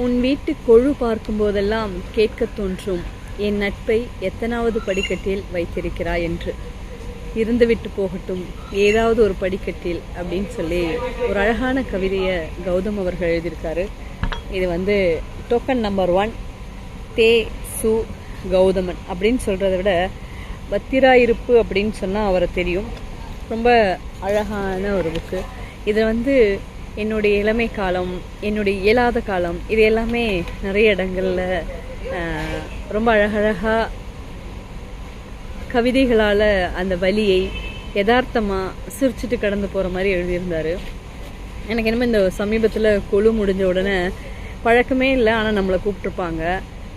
உன் வீட்டு கொழு பார்க்கும்போதெல்லாம் கேட்கத் தோன்றும், என் நட்பை எத்தனாவது படிக்கட்டில் வைத்திருக்கிறாய் என்று. இருந்துவிட்டு போகட்டும் ஏதாவது ஒரு படிக்கட்டில் அப்படின்னு சொல்லி ஒரு அழகான கவிதையை கௌதம் அவர்கள் எழுதியிருக்காரு. இது டோக்கன் நம்பர் 1 தே சு கௌதமன் அப்படின்னு சொல்கிறத விட பத்திராயிருப்பு அப்படின்னு சொன்னால் அவரை தெரியும். ரொம்ப அழகான ஒரு புக்கு. இதில் என்னுடைய இளமை காலம், என்னுடைய இயலாத காலம், இது எல்லாமே நிறைய இடங்களில் ரொம்ப அழகழகாக கவிதைகளால் அந்த வலியை யதார்த்தமாக சிரிச்சுட்டு கடந்து போகிற மாதிரி எழுதியிருந்தார். எனக்கு என்னமோ இந்த சமீபத்தில் கொழு முடிஞ்ச உடனே பழக்கமே இல்லை, ஆனால் நம்மளை கூப்பிட்ருப்பாங்க.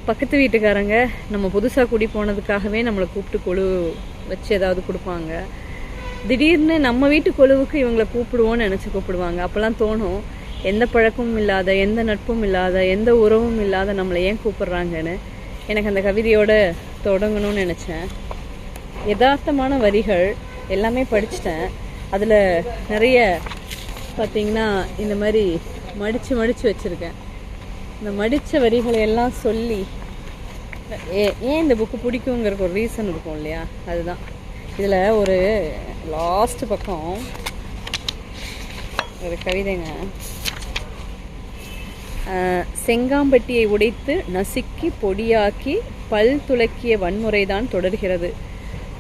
பக்கத்து வீட்டுக்காரங்க நம்ம புதுசாக குடி போனதுக்காகவே நம்மளை கூப்பிட்டு கொழு வச்சு ஏதாவது கொடுப்பாங்க. திடீர்னு நம்ம வீட்டு கொழுவுக்கு இவங்களை கூப்பிடுவோன்னு நினச்சி கூப்பிடுவாங்க. அப்போல்லாம் தோணும், எந்த பழக்கமும் இல்லாத, எந்த நட்பும் இல்லாத, எந்த உறவும் இல்லாத நம்மளை ஏன் கூப்பிட்றாங்கன்னு. எனக்கு அந்த கவிதையோடு தொடங்கணும்னு நினச்சேன். யதார்த்தமான வரிகள் எல்லாமே படிச்சிட்டேன். அதில் நிறைய பார்த்திங்கன்னா இந்த மாதிரி மடித்து வச்சுருக்கேன். இந்த மடித்த வரிகளை எல்லாம் சொல்லி ஏன் இந்த புக்கு பிடிக்குங்கிறதுக்கு ஒரு ரீசன் இருக்கும் இல்லையா, அதுதான். இதில் ஒரு லாஸ்ட் பக்கம் ஒரு கவிதைங்க. செங்காம்பட்டியை உடைத்து நசுக்கி பொடியாக்கி பல் துலக்கிய வன்முறைதான் தொடர்கிறது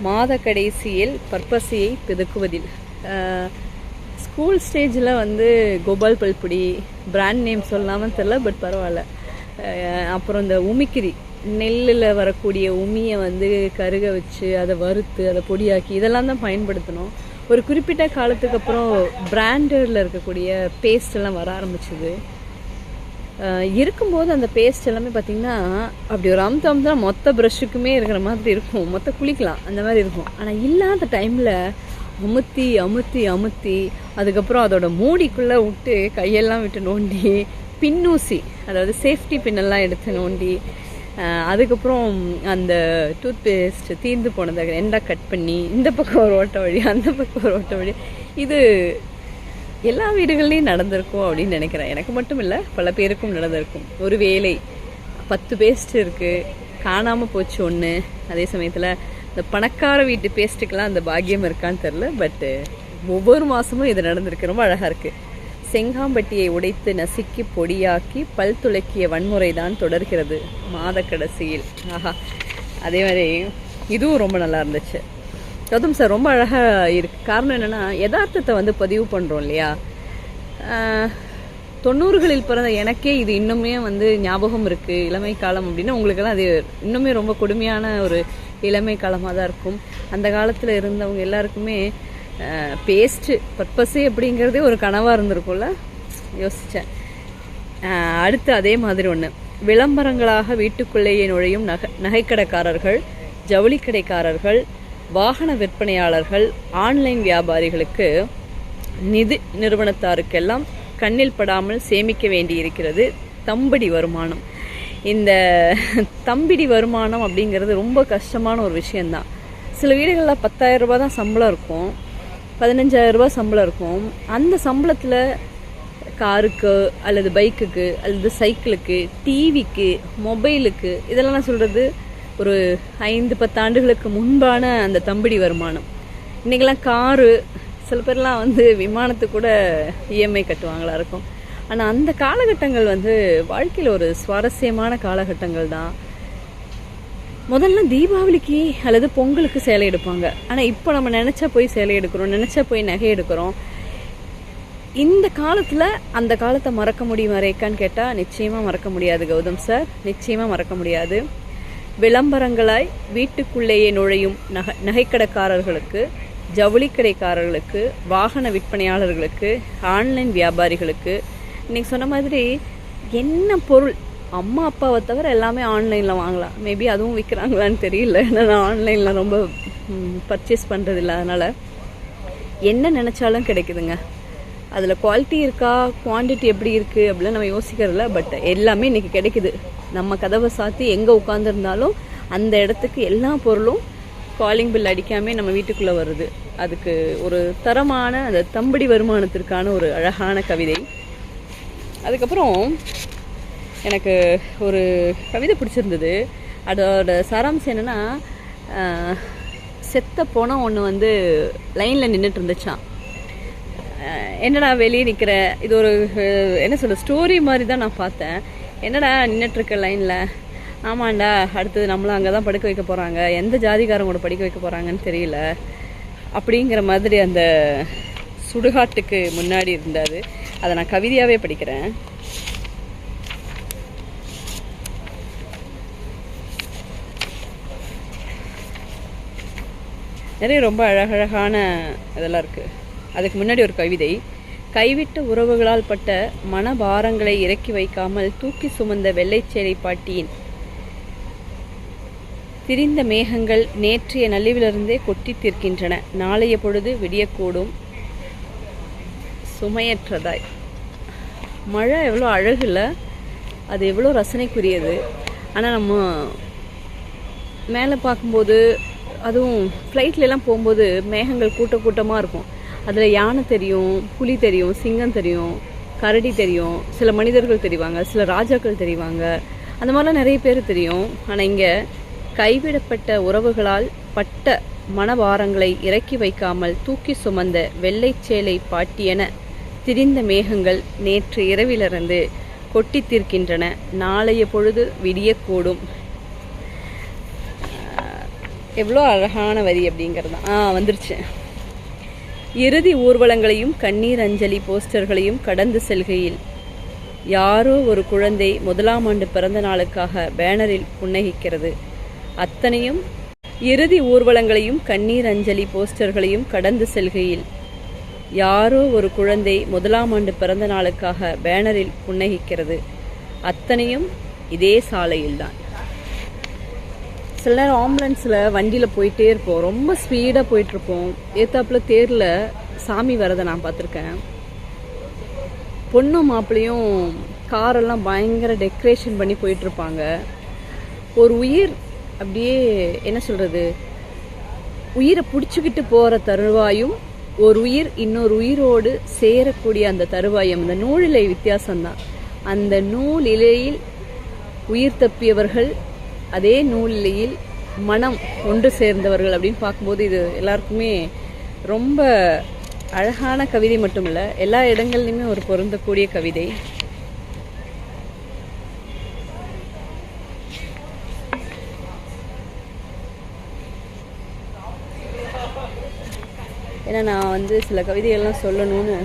மாத கடைசியில் பற்பசையை பிதுக்குவதில். ஸ்கூல் ஸ்டேஜில் கோபால் பல்புடி பிராண்ட் நேம் சொல்லாமல் தெரில, பட் பரவாயில்ல. அப்புறம் இந்த உமிக்கிரி, நெல்லில் வரக்கூடிய உமியை கருக வச்சு அதை வறுத்து அதை பொடியாக்கி இதெல்லாம் தான் பயன்படுத்தணும். ஒரு குறிப்பிட்ட காலத்துக்கு அப்புறம் பிராண்டடில் இருக்கக்கூடிய பேஸ்ட் எல்லாம் வர ஆரம்பிச்சுது. இருக்கும்போது அந்த பேஸ்ட் எல்லாமே பார்த்திங்கன்னா அப்படி ஒரு அமுத்தான் மொத்த ப்ரஷ்ஷுக்குமே இருக்கிற மாதிரி இருக்கும், மொத்த குளிக்கலாம் அந்த மாதிரி இருக்கும். ஆனால் இல்லாத டைமில் அமுத்தி அமுத்தி அமுத்தி அதுக்கப்புறம் அதோட மூடிக்குள்ளே விட்டு கையெல்லாம் விட்டு நோண்டி பின்னூசி, அதாவது சேஃப்டி பின்னெல்லாம் எடுத்து நோண்டி அதுக்கப்புறம் அந்த டூத் பேஸ்ட் தீர்ந்து போனதை ரெண்டாக கட் பண்ணி இந்த பக்கம் ஒரு ஓட்ட வழி அந்த பக்கம் ஒரு ஓட்ட வழி. இது எல்லா வீடுகள்லையும் நடந்திருக்கும் அப்படின்னு நினைக்கிறேன். எனக்கு மட்டும் இல்லை, பல பேருக்கும் நடந்திருக்கும். ஒரு வேளை 10 பேஸ்ட் இருக்குது, காணாமல் போச்சு ஒன்று. அதே சமயத்தில் இந்த பணக்கார வீட்டு பேஸ்ட்டுக்கெல்லாம் அந்த பாக்கியம் இருக்கான்னு தெரில, பட்டு ஒவ்வொரு மாதமும் இது நடந்திருக்கு. ரொம்ப அழகாக இருக்குது. செங்காம்பட்டியை உடைத்து நசுக்கி பொடியாக்கி பல் துலக்கிய வன்முறை தான் தொடர்கிறது மாத கடைசியில். ஆஹா, அதே மாதிரி இதுவும் ரொம்ப நல்லா இருந்துச்சு. கௌதம் சார் ரொம்ப அழகாக இருக்குது. காரணம் என்னென்னா, யதார்த்தத்தை பதிவு பண்ணுறோம் இல்லையா. 90களில் பிறந்த எனக்கே இது இன்னுமே ஞாபகம் இருக்குது. இளமை காலம் அப்படின்னா உங்களுக்கெல்லாம் அது இன்னுமே ரொம்ப கொடுமையான ஒரு இளமை காலமாக தான் இருக்கும். அந்த காலத்தில் இருந்தவங்க எல்லாருக்குமே பேஸ்ட்டு பர்பஸே அப்படிங்கிறதே ஒரு கனவாக இருந்திருக்கும்ல, யோசித்தேன். அடுத்து அதே மாதிரி ஒன்று, விளம்பரங்களாக வீட்டுக்குள்ளேயே நுழையும் நகைக்கடைக்காரர்கள், ஜவுளிக்கடைக்காரர்கள், வாகன விற்பனையாளர்கள், ஆன்லைன் வியாபாரிகளுக்கு, நிதி நிறுவனத்தாருக்கெல்லாம் கண்ணில் படாமல் சேமிக்க வேண்டியிருக்கிறது தம்பிடி வருமானம். இந்த தம்பிடி வருமானம் அப்படிங்கிறது ரொம்ப கஷ்டமான ஒரு விஷயந்தான். சில வீடுகளில் 10,000 ரூபா தான் சம்பளம் இருக்கும், 15,000 ரூபா சம்பளம் இருக்கும். அந்த சம்பளத்தில் காருக்கு அல்லது பைக்குக்கு அல்லது சைக்கிளுக்கு, டிவிக்கு, மொபைலுக்கு, இதெல்லாம் நான் சொல்கிறது ஒரு 5-10 ஆண்டுகளுக்கு முன்பான அந்த தம்பிடி வருமானம். இன்றைக்கெல்லாம் காரு, சில பேர்லாம் விமானத்துக்கு கூட இஎம்ஐ கட்டுவாங்களா இருக்கும். ஆனால் அந்த காலகட்டங்கள் வாழ்க்கையில் ஒரு சுவாரஸ்யமான காலகட்டங்கள் தான். முதல்ல தீபாவளிக்கு அல்லது பொங்கலுக்கு சேலை எடுப்பாங்க. ஆனால் இப்போ நம்ம நினச்சா போய் சேலை எடுக்கிறோம், நினச்சா போய் நகை எடுக்கிறோம். இந்த காலத்தில் அந்த காலத்தை மறக்க முடியுமா ரேக்கான்னு கேட்டால் நிச்சயமாக மறக்க முடியாது கௌதம் சார், நிச்சயமாக மறக்க முடியாது. விளம்பரங்களாய் வீட்டுக்குள்ளேயே நுழையும் நகைக்கடைக்காரர்களுக்கு, ஜவுளிக்கடைக்காரர்களுக்கு, வாகன விற்பனையாளர்களுக்கு, ஆன்லைன் வியாபாரிகளுக்கு, இன்றைக்கி சொன்ன மாதிரி என்ன பொருள் அம்மா அப்பாவை தவிர எல்லாமே ஆன்லைனில் வாங்கலாம். மேபி அதுவும் விற்கிறாங்களான்னு தெரியல, ஏன்னா நான் ஆன்லைனில் ரொம்ப பர்ச்சேஸ் பண்ணுறதில்ல. அதனால் என்ன நினச்சாலும் கிடைக்குதுங்க. அதில் குவாலிட்டி இருக்கா, குவான்டிட்டி எப்படி இருக்குது அப்படிலாம் நம்ம யோசிக்கிறதில்ல. பட் எல்லாமே இன்றைக்கி கிடைக்குது. நம்ம கதவை சாத்தி எங்கே உட்காந்துருந்தாலும் அந்த இடத்துக்கு எல்லா பொருளும் காலிங் பில் அடிக்காமல் நம்ம வீட்டுக்குள்ளே வருது. அதுக்கு ஒரு தரமான அந்த தம்பிடி வருமானத்திற்கான ஒரு அழகான கவிதை. அதுக்கப்புறம் எனக்கு ஒரு கவிதை பிடிச்சிருந்தது. அதோட சாராம்சம் என்னென்னா, செத்த போனால் ஒன்று வந்து லைனில் நின்றுட்டு இருந்துச்சான். என்னடா வெளியே நிற்கிற, இது ஒரு என்ன சொல்ல ஸ்டோரி மாதிரி தான் நான் பார்த்தேன். என்னடா நின்றுட்டுருக்க லைனில், ஆமாண்டா அடுத்தது நம்மளும் அங்கே தான் படுக்க வைக்க போகிறாங்க, எந்த ஜாதிகாரங்களோட படிக்க வைக்க போகிறாங்கன்னு தெரியல அப்படிங்கிற மாதிரி அந்த சுடுகாட்டுக்கு முன்னாடி இருந்தது. அதை நான் கவிதையாகவே படிக்கிறேன். நிறைய ரொம்ப அழகழகான இதெல்லாம் இருக்குது. அதுக்கு முன்னாடி ஒரு கவிதை. கைவிட்ட உறவுகளால் பட்ட மனபாரங்களை இறக்கி வைக்காமல் தூக்கி சுமந்த வெள்ளைச்சேலை பாட்டியின் திரிந்த மேகங்கள் நேற்றைய நள்ளிவிலிருந்தே கொட்டி தீர்க்கின்றன. நாளைய பொழுது விடியக்கூடும் சுமையற்றதாய். மழை எவ்வளோ அழகுல, அது எவ்வளோ ரசனைக்குரியது. ஆனால் நம்ம மேலே பார்க்கும்போது, அதுவும் ஃப்ளைட்லலாம் போகும்போது மேகங்கள் கூட்டமாக இருக்கும். அதில் யானை தெரியும், புலி தெரியும், சிங்கம் தெரியும், கரடி தெரியும், சில மனிதர்கள் தெரிவாங்க, சில ராஜாக்கள் தெரிவாங்க, அந்த மாதிரிலாம் நிறைய பேர் தெரியும். ஆனால் இங்கே கைவிடப்பட்ட உறவுகளால் பட்ட மனபாரங்களை இறக்கி வைக்காமல் தூக்கி சுமந்த வெள்ளைச்சேலை பாட்டியென திரிந்த மேகங்கள் நேற்று இரவிலிருந்து கொட்டி தீர்க்கின்றன. நாளைய பொழுது விடியக்கூடும். எவ்வளோ அழகான வரி அப்படிங்கிறது தான். வந்துருச்சு. இறுதி ஊர்வலங்களையும் கண்ணீர் அஞ்சலி போஸ்டர்களையும் கடந்து செல்கையில் யாரோ ஒரு குழந்தை 1ஆம் ஆண்டு பிறந்த நாளுக்காக பேனரில் புன்னகிக்கிறது. அத்தனையும் இறுதி ஊர்வலங்களையும் கண்ணீர் அஞ்சலி போஸ்டர்களையும் கடந்து செல்கையில் யாரோ ஒரு குழந்தை 1ஆம் ஆண்டு பிறந்த நாளுக்காக பேனரில் புன்னகிக்கிறது. அத்தனையும் இதே சாலையில்தான். சில நேரம் ஆம்புலன்ஸில் வண்டியில் போயிட்டே இருப்போம், ரொம்ப ஸ்பீடாக போயிட்டுருப்போம். ஏத்தாப்பில் தேரில் சாமி வரதை நான் பார்த்துருக்கேன். பொண்ணும் மாப்பிள்ளையும் காரெல்லாம் பயங்கர டெக்கரேஷன் பண்ணி போயிட்டுருப்பாங்க. ஒரு உயிர் அப்படியே என்ன சொல்கிறது, உயிரை பிடிச்சிக்கிட்டு போகிற தருவாயும் ஒரு உயிர் இன்னொரு உயிரோடு சேரக்கூடிய அந்த தருவாயம், அந்த நூலிலை வித்தியாசம்தான். அந்த நூல் இலையில் உயிர் தப்பியவர்கள், அதே நூலிலையில் மனம் ஒன்று சேர்ந்தவர்கள் அப்படின்னு பார்க்கும்போது இது எல்லாருக்குமே ரொம்ப அழகான கவிதை மட்டும் இல்லை, எல்லா இடங்கள்லையுமே ஒரு பொருந்தக்கூடிய கவிதை. ஏன்னா நான் வந்து சில கவிதைகள்லாம் சொல்லணும்னு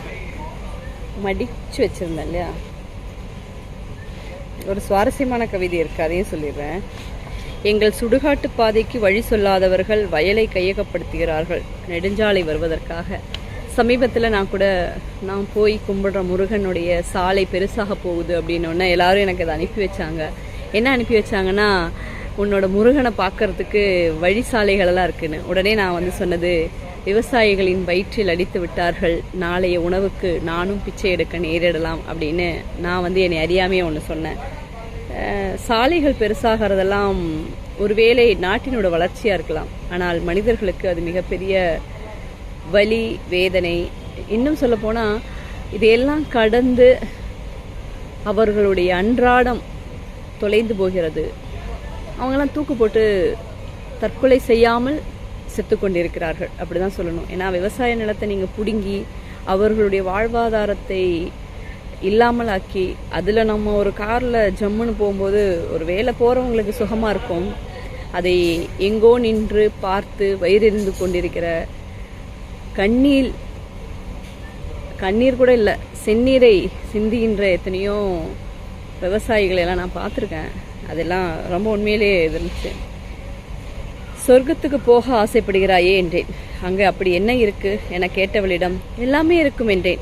மடிச்சு வச்சுருந்தேன் இல்லையா. ஒரு சுவாரஸ்யமான கவிதை இருக்குது, அதையும் சொல்லிடுறேன். எங்கள் சுடுகாட்டு பாதைக்கு வழி சொல்லாதவர்கள் வயலை கையகப்படுத்துகிறார்கள் நெடுஞ்சாலை வருவதற்காக. சமீபத்தில் நான் போய் கும்பிடுற முருகனுடைய சாலை பெருசாக போகுது அப்படின்னோடனே எல்லாரும் எனக்கு அதை அனுப்பி வச்சாங்க. என்ன அனுப்பி வச்சாங்கன்னா, உன்னோட முருகனை பார்க்கறதுக்கு வழி சாலைகளெல்லாம் இருக்குன்னு. உடனே நான் வந்து சொன்னது, விவசாயிகளின் வயிற்றில் அடித்து விட்டார்கள், நாளைய உணவுக்கு நானும் பிச்சை எடுக்க நேரிடலாம் அப்படின்னு நான் வந்து என்னை அறியாமையே ஒன்று சொன்னேன். சாலைகள் பெருசாகிறதெல்லாம் ஒருவேளை நாட்டினோட வளர்ச்சியாக இருக்கலாம், ஆனால் மனிதர்களுக்கு அது மிகப்பெரிய வலி, வேதனை. இன்னும் சொல்லப்போனால் இதையெல்லாம் கடந்து அவர்களுடைய அன்றாடம் தொலைந்து போகிறது. அவங்கெல்லாம் தூக்கு போட்டு தற்கொலை செய்யாமல் செத்து கொண்டிருக்கிறார்கள் அப்படி தான் சொல்லணும். ஏன்னா விவசாய நிலத்தை நீங்கள் பிடுங்கி அவர்களுடைய வாழ்வாதாரத்தை இல்லாமல் ஆக்கி, அதில் நம்ம ஒரு காரில் ஜம்முன்னு போகும்போது ஒரு வேலை போகிறவங்களுக்கு சுகமாக இருக்கும். அதை எங்கோ நின்று பார்த்து வயிறெறிந்து கொண்டிருக்கிற கண்ணீர் கூட இல்லை, செந்நீரை சிந்துகின்ற எத்தனையோ விவசாயிகளை எல்லாம் நான் பார்த்துருக்கேன். அதெல்லாம் ரொம்ப உண்மையிலே இருந்துச்சு. சொர்க்கத்துக்கு போக ஆசைப்படுகிறாயே என்றேன். அங்கே அப்படி என்ன இருக்கு என கேட்டவளிடம், எல்லாமே இருக்கும் என்றேன்.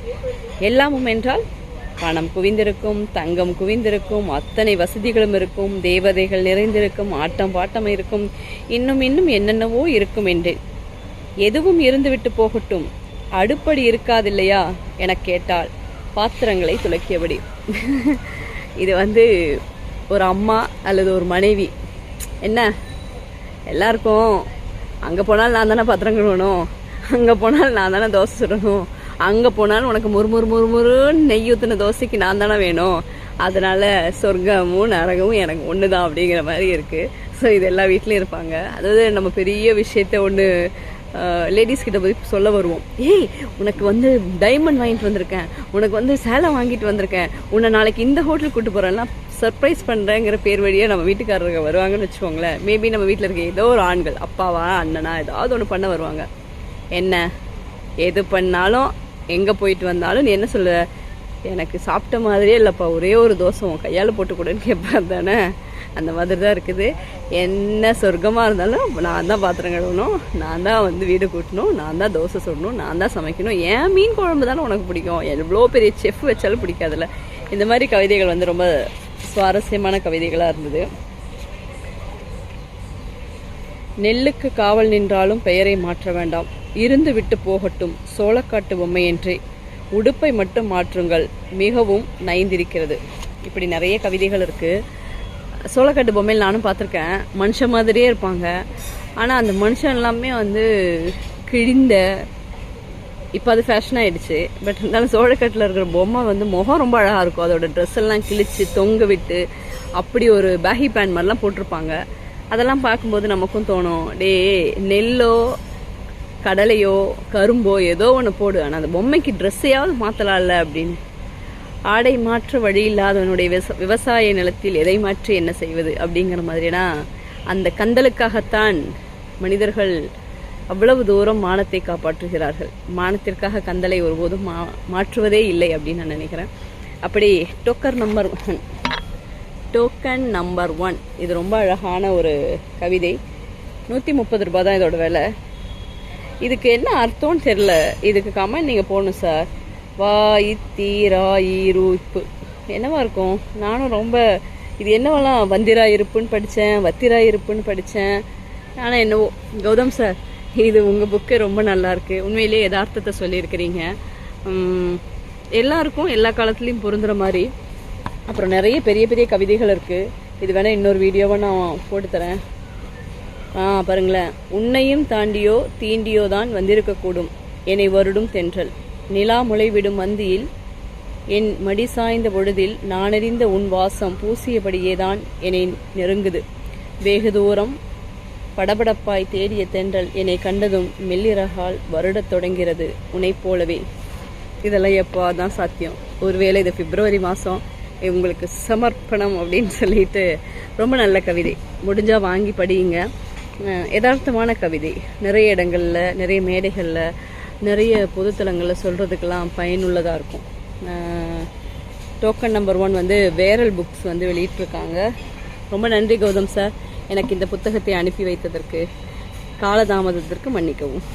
எல்லாமும் என்றால் பணம் குவிந்திருக்கும், தங்கம் குவிந்திருக்கும், அத்தனை வசதிகளும் இருக்கும், தேவதைகள் நிறைந்திருக்கும், ஆட்டம் பாட்டம் இருக்கும், இன்னும் இன்னும் என்னென்னவோ இருக்கும் என்றேன். எதுவும் இருந்துவிட்டு போகட்டும், அடுப்படி இருக்காதில்லையா என கேட்டால் பாத்திரங்களை துலக்கியபடி. இது வந்து ஒரு அம்மா அல்லது ஒரு மனைவி, என்ன எல்லாருக்கும் அங்கே போனால் நான் தானே பாத்திரம் கழுவணும், அங்கே போனால் நான் தானே தோசை சுடணும், அங்கே போனாலும் உனக்கு முறுமுறுன்னு நெய் ஊற்றின தோசைக்கு நான் தானே வேணும், அதனால சொர்க்கமும் நரகமும் எனக்கு ஒன்று தான் அப்படிங்கிற மாதிரி இருக்குது. ஸோ இது எல்லா வீட்லேயும் இருப்பாங்க. அதாவது நம்ம பெரிய விஷயத்த ஒன்று லேடிஸ் கிட்ட போய் சொல்ல வருவோம். ஏய், உனக்கு வந்து டைமண்ட் வாங்கிட்டு வந்திருக்கேன், உனக்கு வந்து சேலை வாங்கிட்டு வந்திருக்கேன், உன்னை நாளைக்கு இந்த ஹோட்டலுக்கு கூட்டு போகிறேன்னா சர்ப்ரைஸ் பண்ணுறேங்கிற பேர் வழியாக நம்ம வீட்டுக்காரங்க வருவாங்கன்னு வச்சுக்கோங்களேன். மேபி நம்ம வீட்டில் இருக்க ஏதோ ஒரு ஆண்கள், அப்பாவா அண்ணனா, ஏதாவது ஒன்று பண்ண வருவாங்க. என்ன எது பண்ணாலும் எங்கே போயிட்டு வந்தாலும் நீ என்ன சொல்ல, எனக்கு சாப்பிட்ட மாதிரியே இல்லைப்பா, ஒரே ஒரு தோசை உன் கையால் போட்டு கொடுன்னு கேட்பான் தானே. அந்த மாதிரி தான் இருக்குது. என்ன சொர்க்கமாக இருந்தாலும் நான் தான் பாத்திரம் கழுவணும், நான் தான் வந்து வீடு கூட்டணும், நான் தான் தோசை சுடணும், நான் தான் சமைக்கணும். ஏன் மீன் குழம்பு தானே உனக்கு பிடிக்கும், எவ்வளோ பெரிய செஃப் வச்சாலும் பிடிக்காதுல்ல. இந்த மாதிரி கவிதைகள் வந்து ரொம்ப சுவாரஸ்யமான கவிதைகளாக இருந்தது. நெல்லுக்கு காவல் நின்றாலும் பெயரை மாற்ற வேண்டாம், இருந்து விட்டு போகட்டும் சோளக்காட்டு பொம்மையன்றே, உடுப்பை மட்டும் மாற்றுங்கள் மிகவும் நைந்திருக்கிறது. இப்படி நிறைய கவிதைகள் இருக்குது. சோளக்காட்டு பொம்மையில் நானும் பார்த்துருக்கேன். மனுஷன் மாதிரியே இருப்பாங்க. ஆனால் அந்த மனுஷன் எல்லாமே வந்து கிழிந்த, இப்போ அது ஃபேஷன் ஆகிடுச்சு. பட் இருந்தாலும் சோளக்காட்டில் இருக்கிற பொம்மை வந்து முகம் ரொம்ப அழகாக இருக்கும். அதோட ட்ரெஸ் எல்லாம் கிழிச்சு தொங்க விட்டு அப்படி ஒரு பேகி பேண்ட் மாதிரிலாம் போட்டிருப்பாங்க. அதெல்லாம் பார்க்கும்போது நமக்கும் தோணும், டே நெல்லோ கடலையோ கரும்போ ஏதோ ஒன்று போடு, ஆனால் அந்த பொம்மைக்கு ட்ரெஸ்ஸையாவது மாற்றலாம்ல அப்படின்னு. ஆடை மாற்ற வழி இல்லாதவனுடைய விவசாய நிலத்தில் எதை மாற்றி என்ன செய்வது அப்படிங்கிற மாதிரினா, அந்த கந்தலுக்காகத்தான் மனிதர்கள் அவ்வளவு தூரம் மானத்தை காப்பாற்றுகிறார்கள். மானத்திற்காக கந்தலை ஒருபோதும் மாற்றுவதே இல்லை அப்படின்னு நான் நினைக்கிறேன். அப்படி டோக்கன் நம்பர் 1 இது ரொம்ப அழகான ஒரு கவிதை. 130 ரூபாய் தான் இதோட விலை. இதுக்கு என்ன அர்த்தம்னு தெரியல. இதுக்கு கமெண்ட் நீங்கள் போடணும் சார். வாயித்தீராயிருப்பு என்னவா இருக்கும்? நானும் ரொம்ப இது என்னவெல்லாம் வந்திரா இருப்புன்னு படித்தேன், வத்திரா இருப்புன்னு படித்தேன். ஆனால் என்னவோ கௌதம் சார், இது உங்கள் புக்கு ரொம்ப நல்லாயிருக்கு. உண்மையிலே யதார்த்தத்தை சொல்லியிருக்கிறீங்க. எல்லாருக்கும் எல்லா காலத்துலேயும் பொருந்துகிற மாதிரி. அப்புறம் நிறைய பெரிய பெரிய கவிதைகள் இருக்குது. இது வேணால் இன்னொரு வீடியோவை நான் போட்டுத்தரேன். பாருங்களேன். உன்னையும் தாண்டியோ தீண்டியோ தான் வந்திருக்கக்கூடும் என்னை வருடும் தென்றல், நிலா முளைவிடும் மந்தியில் என் மடி சாய்ந்த பொழுதில் நானறிந்த உன் வாசம் பூசியபடியேதான் என்னை நெருங்குது. வெகு தூரம் படபடப்பாய் தேடிய தென்றல் என்னை கண்டதும் மெல்லிறகால் வருடத் தொடங்கிறது உன்னை போலவே. இதெல்லாம் எப்போ தான் சாத்தியம்? ஒருவேளை இது பிப்ரவரி மாதம் உங்களுக்கு சமர்ப்பணம் அப்படின்னு சொல்லிட்டு ரொம்ப நல்ல கவிதை. முடிஞ்சால் வாங்கி படியுங்க. யதார்த்தமான கவிதை. நிறைய இடங்களில், நிறைய மேடைகளில், நிறைய பொதுத்தலங்களில் சொல்கிறதுக்கெல்லாம் பயனுள்ளதாக இருக்கும். டோக்கன் நம்பர் 1 வந்து வேரல் புக்ஸ் வந்து வெளியிட்டிருக்காங்க. ரொம்ப நன்றி கௌதம் சார், எனக்கு இந்த புத்தகத்தை அனுப்பி வைத்ததற்கு. காலதாமதத்திற்கு மன்னிக்கவும்.